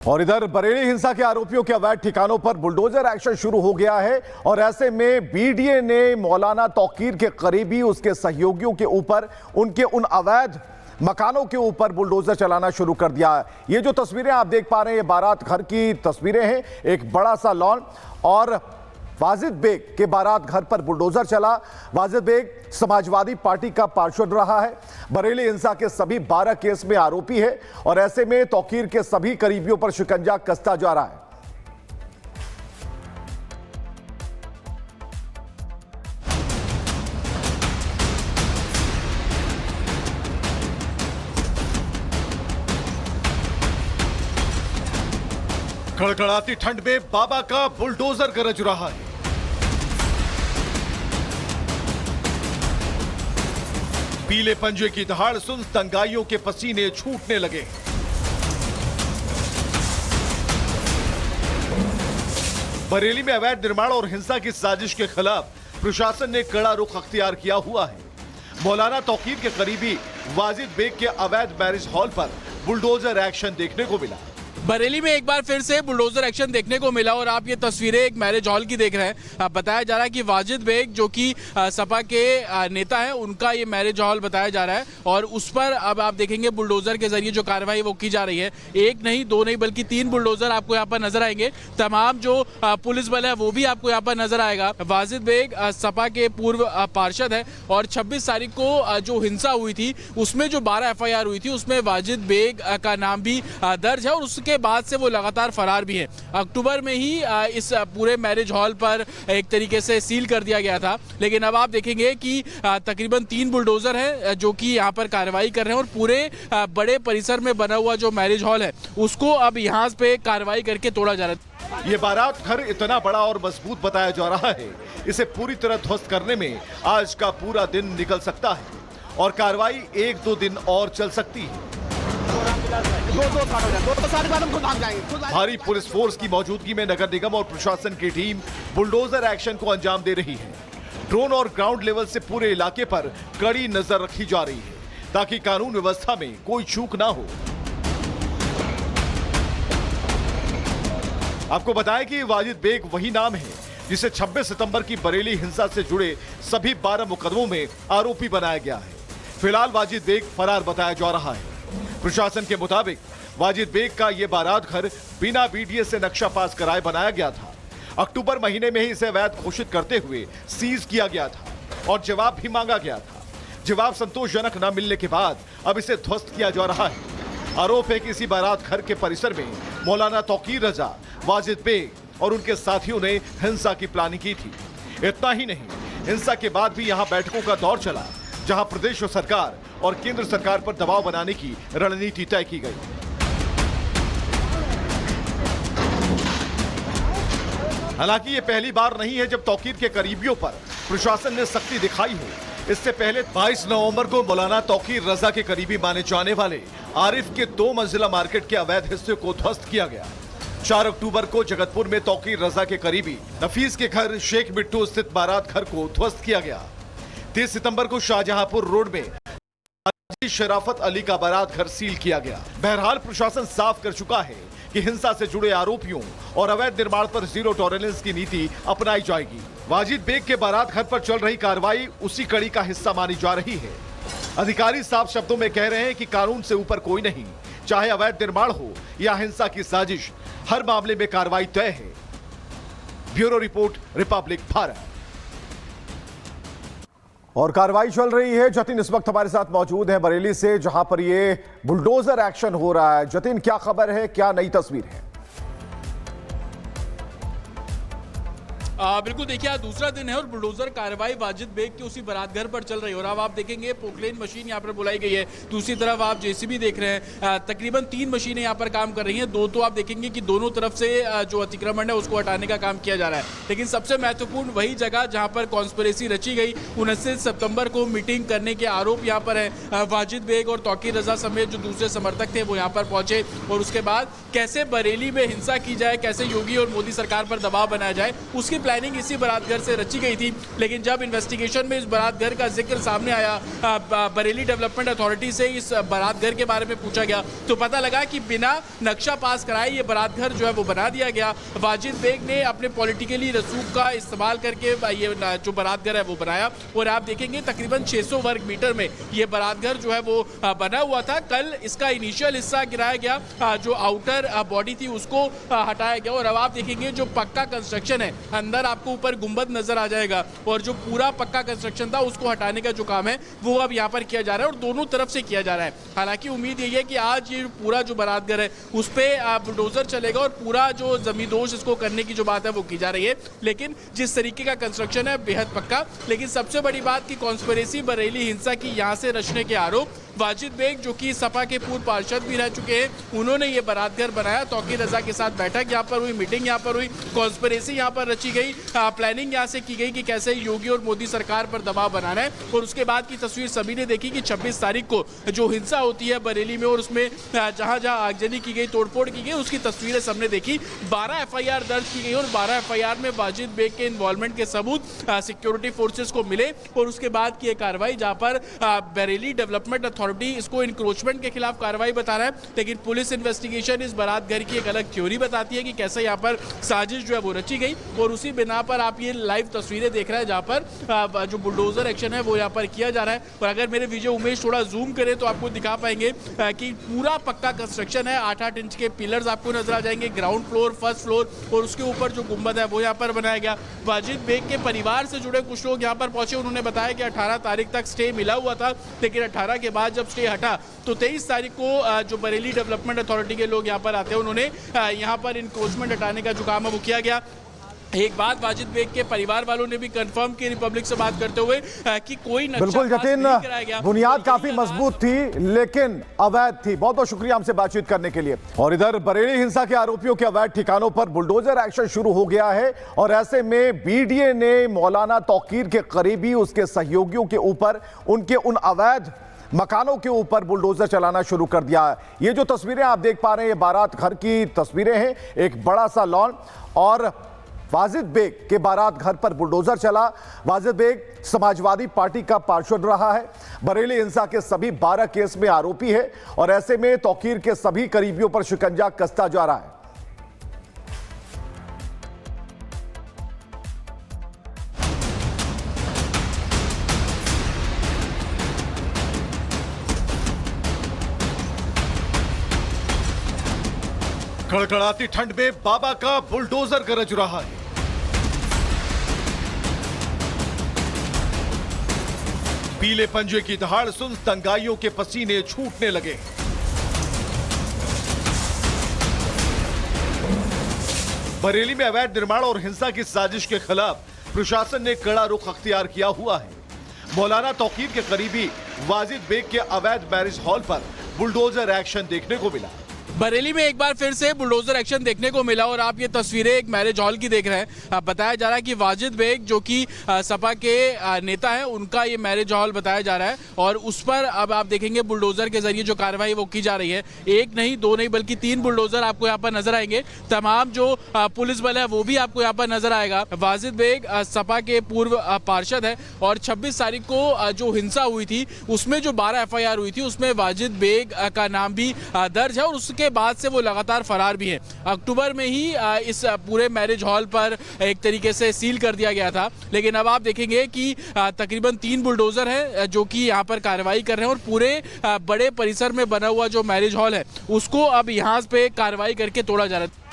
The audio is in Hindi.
और इधर बरेली हिंसा के आरोपियों के अवैध ठिकानों पर बुलडोजर एक्शन शुरू हो गया है और ऐसे में बीडीए ने मौलाना तौकीर के करीबी उसके सहयोगियों के ऊपर उनके उन अवैध मकानों के ऊपर बुलडोजर चलाना शुरू कर दिया है। ये जो तस्वीरें आप देख पा रहे हैं ये बारात घर की तस्वीरें हैं। एक बड़ा सा लॉन और वाजिद बेग के बारात घर पर बुलडोजर चला। वाजिद बेग समाजवादी पार्टी का पार्षद रहा है, बरेली हिंसा के सभी 12 केस में आरोपी है और ऐसे में तौकीर के सभी करीबियों पर शिकंजा कसता जा रहा है। कड़कड़ाती ठंड में बाबा का बुलडोजर गरज रहा है। पीले पंजे की दहाड़ सुन दंगाइयों के पसीने छूटने लगे। बरेली में अवैध निर्माण और हिंसा की साजिश के खिलाफ प्रशासन ने कड़ा रुख अख्तियार किया हुआ है। मौलाना तौकीर के करीबी वाजिद बेग के अवैध मैरिज हॉल पर बुलडोजर एक्शन देखने को मिला। बरेली में एक बार फिर से बुलडोजर एक्शन देखने को मिला और आप ये तस्वीरें एक मैरिज हॉल की देख रहे हैं। बताया जा रहा है कि वाजिद बेग जो कि सपा के नेता हैं उनका ये मैरिज हॉल बताया जा रहा है और उस पर अब आप देखेंगे बुलडोजर के जरिए जो कार्रवाई वो की जा रही है। एक नहीं, दो नहीं, बल्कि 3 बुलडोजर आपको यहाँ पर नजर आएंगे। तमाम जो पुलिस बल है वो भी आपको यहाँ पर नजर आएगा। वाजिद बेग सपा के पूर्व पार्षद है और 26 तारीख को जो हिंसा हुई थी उसमें जो 12 FIR हुई थी उसमें वाजिद बेग का नाम भी दर्ज है और उसके बाद से वो लगातार फरार भी है। अक्टूबर में ही इस पूरे मैरिज हॉल पर एक तरीके से सील कर दिया गया था, लेकिन अब आप देखेंगे कि तकरीबन 3 बुलडोजर हैं जो कि यहाँ पर कार्रवाई कर रहे हैं और पूरे बड़े परिसर में बना हुआ जो मैरिज हॉल है उसको अब यहाँ पे कार्रवाई करके तोड़ा जा रहा है। ये बारात घर इतना बड़ा और मजबूत बताया जा रहा है, इसे पूरी तरह ध्वस्त करने में आज का पूरा दिन निकल सकता है और कार्रवाई 1-2 दिन और चल सकती है। भारी पुलिस फोर्स की मौजूदगी में नगर निगम और प्रशासन की टीम बुलडोजर एक्शन को अंजाम दे रही है। ड्रोन और ग्राउंड लेवल से पूरे इलाके पर कड़ी नजर रखी जा रही है ताकि कानून व्यवस्था में कोई चूक ना हो। आपको बताएं कि वाजिद बेग वही नाम है जिसे 26 सितंबर की बरेली हिंसा से जुड़े सभी 12 मुकदमों में आरोपी बनाया गया है। फिलहाल वाजिद बेग फरार बताया जा रहा है। प्रशासन के मुताबिक वाजिद बेग का यह बारात घर बिना बीडीए से नक्शा पास कराए बनाया गया था। अक्टूबर महीने में ही इसे अवैध घोषित करते हुए सीज किया गया था और जवाब भी मांगा गया था। जवाब संतोषजनक न मिलने के बाद अब इसे ध्वस्त किया जा रहा है। आरोप है कि इसी बारात घर के परिसर में मौलाना तौकीर रजा, वाजिद बेग और उनके साथियों ने हिंसा की प्लानिंग की थी। इतना ही नहीं, हिंसा के बाद भी यहाँ बैठकों का दौर चला जहां प्रदेश सरकार और केंद्र सरकार पर दबाव बनाने की रणनीति तय की गई। हालांकि ये पहली बार नहीं है जब तौकीर के करीबियों पर प्रशासन ने सख्ती दिखाई हो। इससे पहले 22 नवंबर को मौलाना तौकीर रजा के करीबी माने जाने वाले आरिफ के 2 मंजिला मार्केट के अवैध हिस्से को ध्वस्त किया गया। 4 अक्टूबर को जगतपुर में तौकीर रजा के करीबी नफीस के घर शेख मिट्टू स्थित बारात घर को ध्वस्त किया गया। 30 सितंबर को शाहजहांपुर रोड में शराफत अली का बारात घर सील किया गया। बहरहाल प्रशासन साफ कर चुका है कि हिंसा से जुड़े आरोपियों और अवैध निर्माण पर जीरो टॉलरेंस की नीति अपनाई जाएगी। वाजिद बेग के बारात घर पर चल रही कार्रवाई उसी कड़ी का हिस्सा मानी जा रही है। अधिकारी साफ शब्दों में कह रहे हैं कि कानून से ऊपर कोई नहीं, चाहे अवैध निर्माण हो या हिंसा की साजिश, हर मामले में कार्रवाई तय है। Bureau report, Republic Bharat. और कार्रवाई चल रही है। जतिन इस वक्त हमारे साथ मौजूद है बरेली से, जहां पर ये बुलडोजर एक्शन हो रहा है। जतिन, क्या खबर है, क्या नई तस्वीर है? बिल्कुल, देखिए आज दूसरा दिन है और बुलडोजर कार्रवाई वाजिद बेग की उसी बारात घर पर चल रही है और अब आप देखेंगे पोकलेन मशीन यहाँ पर बुलाई गई है। दूसरी तरफ आप जेसीबी देख रहे हैं। तकरीबन 3 मशीनें यहाँ पर काम कर रही हैं। 2 तो आप देखेंगे कि दोनों तरफ से जो अतिक्रमण है उसको हटाने का काम किया जा रहा है, लेकिन सबसे महत्वपूर्ण वही जगह जहाँ पर कॉन्स्पिरेसी रची गई। 29 सितंबर को मीटिंग करने के आरोप यहाँ पर है। वाजिद बेग और तौकीर रजा समेत जो दूसरे समर्थक थे वो यहाँ पर पहुंचे और उसके बाद कैसे बरेली में हिंसा की जाए, कैसे योगी और मोदी सरकार पर दबाव बनाया जाए, उसकी प्लानिंग इसी बारात घर से रची गई थी। लेकिन जब इन्वेस्टिगेशन में इस बारात घर का जिक्र सामने आया, बरेली डेवलपमेंट अथॉरिटी से इस बारात घर के बारे में पूछा गया तो पता लगा कि बिना नक्शा पास कराए ये बारात घर जो है वो बना दिया गया। वाजिद बेग ने अपने पॉलिटिकली रसूख का इस्तेमाल करके ये जो बारात घर है वो बनाया और आप देखेंगे तकरीबन 600 वर्ग मीटर में ये बारात घर जो है वो बना हुआ था। कल इसका इनिशियल हिस्सा गिराया गया, जो आउटर बॉडी थी उसको हटाया गया और अब आप देखेंगे जो पक्का कंस्ट्रक्शन है, अंदर आपको ऊपर गुंबद नजर आ जाएगा और जो पूरा पक्का कंस्ट्रक्शन था उसको हटाने का जो काम है वो अब यहाँ पर किया जा रहा है और दोनों तरफ से किया जा रहा है। हालांकि उम्मीद यही है कि आज ये पूरा जो बारात घर है उस पर बुलडोजर चलेगा और पूरा जो जमींदोज इसको करने की जो बात है वो की जा रही है। लेकिन जिस तरीके का कंस्ट्रक्शन है बेहद पक्का। लेकिन सबसे बड़ी बात की कॉन्स्पिरेसी बरेली हिंसा की यहाँ से रचने के आरोप, वाजिद बेग जो कि सपा के पूर्व पार्षद भी रह चुके हैं, उन्होंने ये बारात घर बनाया। तौकीर रजा के साथ बैठक यहाँ पर हुई, मीटिंग यहाँ पर हुई, कॉन्स्पिरेसी यहाँ पर रची गई, प्लानिंग यहाँ से की गई कि कैसे योगी और मोदी सरकार पर दबाव बनाना है। और उसके बाद की तस्वीर सभी ने देखी कि 26 तारीख को जो हिंसा होती है बरेली में और उसमें जहाँ जहाँ आगजनी की गई, तोड़फोड़ की गई, उसकी तस्वीरें सबने देखी। 12 FIR दर्ज की गई और 12 FIR में वाजिद बेग के इन्वॉल्वमेंट के सबूत सिक्योरिटी फोर्सेस को मिले और उसके बाद की कार्रवाई जहाँ पर बरेली डेवलपमेंट अथॉरिटी इसको इंक्रोचमेंट के खिलाफ कार्रवाई बता रहा है। लेकिन पुलिस इन्वेस्टिगेशन इस बारात घर की एक अलग थ्योरी बताती है कि कैसे यहाँ पर साजिश जो है वो रची गई और उसी बिना पर आप ये लाइव तस्वीरें देख रहे हैं जहाँ पर जो बुलडोजर एक्शन है वो यहाँ पर किया जा रहा है। और अगर मेरे विजय उमेश थोड़ा जूम करें तो आपको दिखा पाएंगे कि पूरा पक्का कंस्ट्रक्शन है। 8-8 इंच के पिलर्स आपको नजर आ जाएंगे, ग्राउंड फ्लोर, फर्स्ट फ्लोर और उसके ऊपर जो गुंबद है वो यहाँ पर बनाया गया। वाजिद बेग के परिवार से जुड़े कुछ लोग यहाँ पर पहुंचे, उन्होंने बताया कि 18 तारीख तक स्टे मिला हुआ था, लेकिन 18 के बाद जब स्टे हटा तो 23 तारीख को जो बरेली डेवलपमेंट अथॉरिटी के लोग यहाँ पर आते हैं, उन्होंने यहाँ पर इंक्रोचमेंट हटाने का जो काम है वो किया गया। एक बात वाजिद बेग के परिवार वालों ने भी कंफर्म की रिपब्लिक से बात करते हुए कि कोई नक्शा बिल्कुल जतिन, बुनियाद काफी मजबूत थी लेकिन अवैध थी। बहुत बहुत शुक्रिया हमसे बातचीत करने के लिए। और इधर बरेली हिंसा के आरोपियों के अवैध ठिकानों पर बुलडोजर एक्शन शुरू हो गया है और ऐसे में बीडीए ने मौलाना तौकीर के करीबी, उसके सहयोगियों के ऊपर, उनके उन अवैध मकानों के ऊपर बुलडोजर चलाना शुरू कर दिया है। ये जो तस्वीरें आप देख पा रहे हैं ये बारात घर की तस्वीरें हैं, एक बड़ा सा लॉन और वाजिद बेग के बारात घर पर बुलडोजर चला। वाजिद बेग समाजवादी पार्टी का पार्षद रहा है, बरेली हिंसा के सभी 12 केस में आरोपी है और ऐसे में तौकीर के सभी करीबियों पर शिकंजा कसता जा रहा है। कड़कड़ाती ठंड में बाबा का बुलडोजर गरज रहा है। पीले पंजे की दहाड़ सुन दंगाइयों के पसीने छूटने लगे। बरेली में अवैध निर्माण और हिंसा की साजिश के खिलाफ प्रशासन ने कड़ा रुख अख्तियार किया हुआ है। मौलाना तौकीर के करीबी वाजिद बेग के अवैध मैरिज हॉल पर बुलडोजर एक्शन देखने को मिला। बरेली में एक बार फिर से बुलडोजर एक्शन देखने को मिला और आप ये तस्वीरें एक मैरिज हॉल की देख रहे हैं। बताया जा रहा है कि वाजिद बेग जो कि सपा के नेता हैं, उनका ये मैरिज हॉल बताया जा रहा है और उस पर अब आप देखेंगे बुलडोजर के जरिए जो कार्रवाई वो की जा रही है। एक नहीं, दो नहीं, बल्कि 3 बुलडोजर आपको यहाँ पर नजर आएंगे। तमाम जो पुलिस बल है वो भी आपको यहाँ पर नजर आएगा। वाजिद बेग सपा के पूर्व पार्षद है और 26 तारीख को जो हिंसा हुई थी उसमें जो 12 FIR हुई थी उसमें वाजिद बेग का नाम भी दर्ज है और उसके बाद से वो लगातार फरार भी है। अक्टूबर में ही इस पूरे मैरिज हॉल पर एक तरीके से सील कर दिया गया था, लेकिन अब आप देखेंगे कि तकरीबन 3 बुलडोजर हैं जो कि यहाँ पर कार्रवाई कर रहे हैं और पूरे बड़े परिसर में बना हुआ जो मैरिज हॉल है उसको अब यहाँ पे कार्रवाई करके तोड़ा जा रहा है।